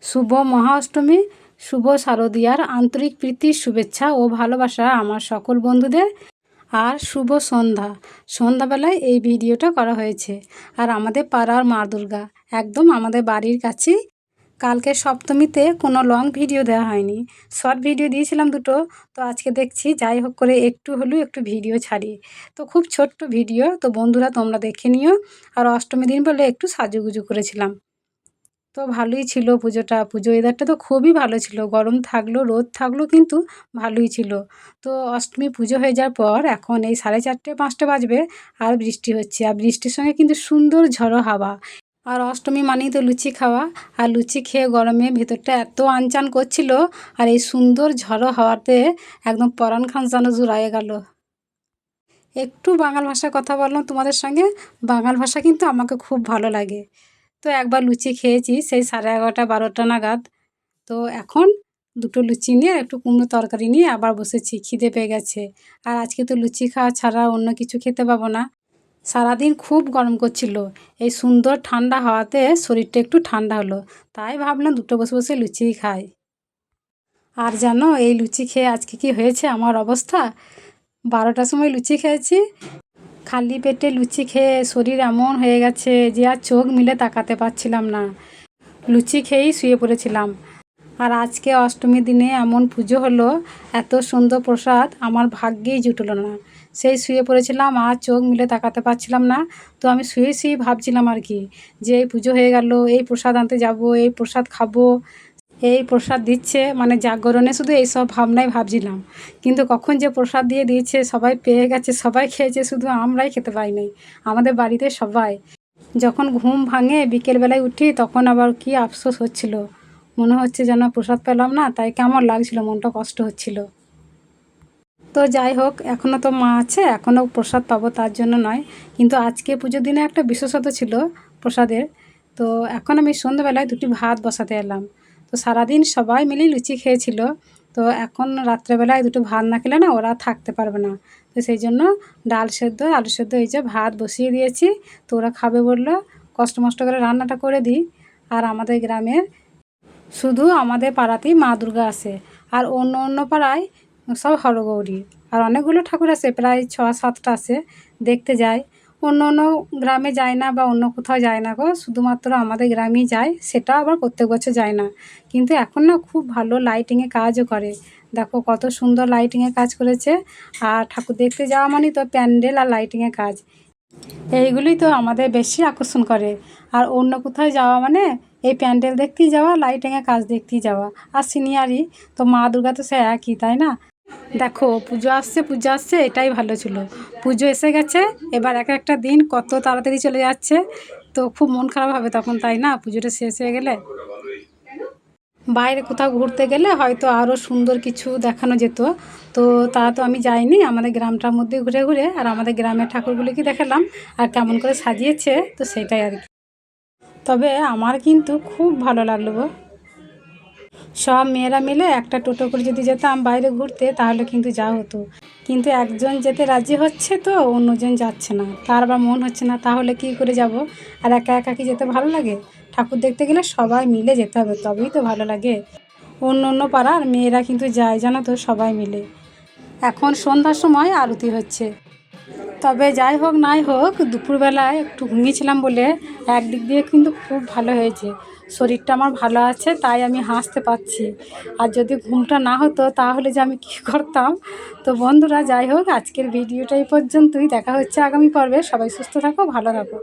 শুভ মহা অষ্টমী, শুভ শারদীয়ার আন্তরিক প্রীতির শুভেচ্ছা ও ভালোবাসা আমার সকল বন্ধুদের। আর শুভ সন্ধ্যাবেলায় এই ভিডিওটা করা হয়েছে। আর আমাদের পাড়ার মা দুর্গা একদম আমাদের বাড়ির কাছেই। কালকে সপ্তমীতে কোনো লং ভিডিও দেওয়া হয়নি, শর্ট ভিডিও দিয়েছিলাম দুটো। তো আজকে দেখছি যাই হোক করে একটু হলেও একটু ভিডিও ছাড়ি। তো খুব ছোট্ট ভিডিও, তো বন্ধুরা তোমরা দেখে নিও। আর অষ্টমী দিন বলে একটু সাজুগুজু করেছিলাম। তো ভালোই ছিল পুজোটা। পুজো ওয়েদারটা তো খুবই ভালো ছিল, গরম থাকলো রোদ থাকলো কিন্তু ভালোই ছিল। তো অষ্টমী পুজো হয়ে যাওয়ার পর এখন এই 4:30-5টা বাজবে আর বৃষ্টি হচ্ছে, আর বৃষ্টির সঙ্গে কিন্তু সুন্দর ঝড়ো হাওয়া। আর অষ্টমী মানেই তো লুচি খাওয়া, আর লুচি খেয়ে গরমে ভেতরটা এত আনচান করছিল। আর এই সুন্দর ঝড়ো হাওয়াতে একদম পরাণ খান যেন জুড়ায়ে গেল। একটু বাঙাল ভাষায় কথা বললাম তোমাদের সঙ্গে। বাঙাল ভাষা কিন্তু আমাকে খুব ভালো লাগে। তো একবার লুচি খেয়েছি সেই 11:30-12টা নাগাদ। তো এখন দুটো লুচি নিয়ে একটু কুমড়ো তরকারি নিয়ে আবার বসেছি, খিদে পেয়ে গেছে। আর আজকে তো লুচি খাওয়া ছাড়া অন্য কিছু খেতে পাবো না। সারাদিন খুব গরম করছিল, এই সুন্দর ঠান্ডা হাওয়াতে শরীরটা একটু ঠান্ডা হলো। তাই ভাবলাম দুটো বসে বসে লুচিই খাই। আর জানো এই লুচি খেয়ে আজকে কি হয়েছে আমার অবস্থা? 12টার সময় লুচি খেয়েছি। খালি পেটে লুচি খেয়ে শরীর এমন হয়ে গেছে যে আর চোখ মিলে তাকাতে পারছিলাম না। লুচি খেয়েই শুয়ে পড়েছিলাম। আর আজকে অষ্টমীর দিনে এমন পুজো হলো, এত সুন্দর প্রসাদ আমার ভাগ্যেই জুটলো না। সেই শুয়ে পড়েছিলাম আর চোখ মিলে তাকাতে পারছিলাম না। তো আমি শুয়ে শুয়েই ভাবছিলাম আর কি, যে এই পুজো হয়ে গেল, এই প্রসাদ আনতে যাব, এই প্রসাদ খাবো, এই প্রসাদ দিচ্ছে মানে জাগরণে, শুধু এইসব ভাবনাই ভাবছিলাম। কিন্তু কখন যে প্রসাদ দিয়ে দিয়েছে, সবাই পেয়ে গেছে, সবাই খেয়েছে, শুধু আমরাই খেতে পাই নাই। আমাদের বাড়িতে সবাই। যখন ঘুম ভাঙে বিকেলবেলায় উঠি তখন আবার কি আফসোস হচ্ছিল, মনে হচ্ছে যেন প্রসাদ পেলাম না, তাই কেমন লাগছিল, মনটা কষ্ট হচ্ছিল। তো যাই হোক, এখনও তো মা আছে, এখনও প্রসাদ পাবো তার জন্য নয়। কিন্তু আজকে পুজোর দিনে একটা বিশেষতা ছিল প্রসাদের। তো এখন আমি সন্ধ্যাবেলায় দুটি ভাত বসাতে এলাম। তো সারাদিন সবাই মিলেই লুচি খেয়েছিল। তো এখন রাত্রেবেলায় দুটো ভাত না খেলে না ওরা থাকতে পারবে না। তো সেই জন্য ডাল সেদ্ধ আলু সেদ্ধ এই যে ভাত বসিয়ে দিয়েছি। তো ওরা খাবে বললো, কষ্ট মষ্ট করে রান্নাটা করে দিই। আর আমাদের গ্রামের শুধু আমাদের পাড়াতেই মা দুর্গা আসে, আর অন্য অন্য পাড়ায় সব হরগৌরী। আর অনেকগুলো ঠাকুর আসে, প্রায় 6-7টা আসে, দেখতে যায়। অন্য অন্য গ্রামে যায় না বা অন্য কোথাও যায় না গো, শুধুমাত্র আমাদের গ্রামেই যায়। সেটা আবার প্রত্যেক বছর যায় না। কিন্তু এখন না খুব ভালো লাইটিংয়ে কাজও করে। দেখো কত সুন্দর লাইটিংয়ে কাজ করেছে। আর ঠাকুর দেখতে যাওয়া মানে তো প্যান্ডেল আর লাইটিংয়ে কাজ, এইগুলোই তো আমাদের বেশি আকর্ষণ করে। আর অন্য কোথাও যাওয়া মানে এই প্যান্ডেল দেখতেই যাওয়া, লাইটিংয়ে কাজ দেখতেই যাওয়া। আর সিনিয়ারি তো মা দুর্গা তো সে একই, তাই না? দেখো পুজো আসছে এটাই ভালো ছিল। পুজো এসে গেছে, এবার এক একটা দিন কত তাড়াতাড়ি চলে যাচ্ছে। তো খুব মন খারাপ হবে তখন, তাই না, পুজোটা শেষ হয়ে গেলে। বাইরে কোথাও ঘুরতে গেলে হয়তো আরও সুন্দর কিছু দেখানো যেত। তো তা তো আমি যাইনি, আমাদের গ্রামটার মধ্যে ঘুরে ঘুরে আর আমাদের গ্রামের ঠাকুরগুলিকে দেখালাম আর কেমন করে সাজিয়েছে, তো সেটাই আর কি। তবে আমার কিন্তু খুব ভালো লাগলো গো। সব মেয়েরা মিলে একটা টোটো করে যদি যেতাম বাইরে ঘুরতে তাহলে কিন্তু যাওয়া হতো। কিন্তু একজন যেতে রাজি হচ্ছে, তো অন্যজন যাচ্ছে না, তার আবার মন হচ্ছে না, তাহলে কি করে যাব? আর একা একা কি যেতে ভালো লাগে? ঠাকুর দেখতে গেলে সবাই মিলে যেতে হবে, তবেই তো ভালো লাগে। অন্য অন্য পাড়ার মেয়েরা কিন্তু যায় জানো তো, সবাই মিলে। এখন সন্ধ্যার সময় আরতি হচ্ছে। তবে যাই হোক নাই হোক, দুপুরবেলায় একটু ঘুমিয়েছিলাম বলে একদিক দিয়ে কিন্তু খুব ভালো হয়েছে। শরীরটা আমার ভালো আছে, তাই আমি হাসতে পারছি। আর যদি ঘুমটা না হতো তাহলে যে আমি কী করতাম। তো বন্ধুরা যাই হোক, আজকের ভিডিওটা এই পর্যন্তই। দেখা হচ্ছে আগামী পর্বে। সবাই সুস্থ থাকো, ভালো থাকো।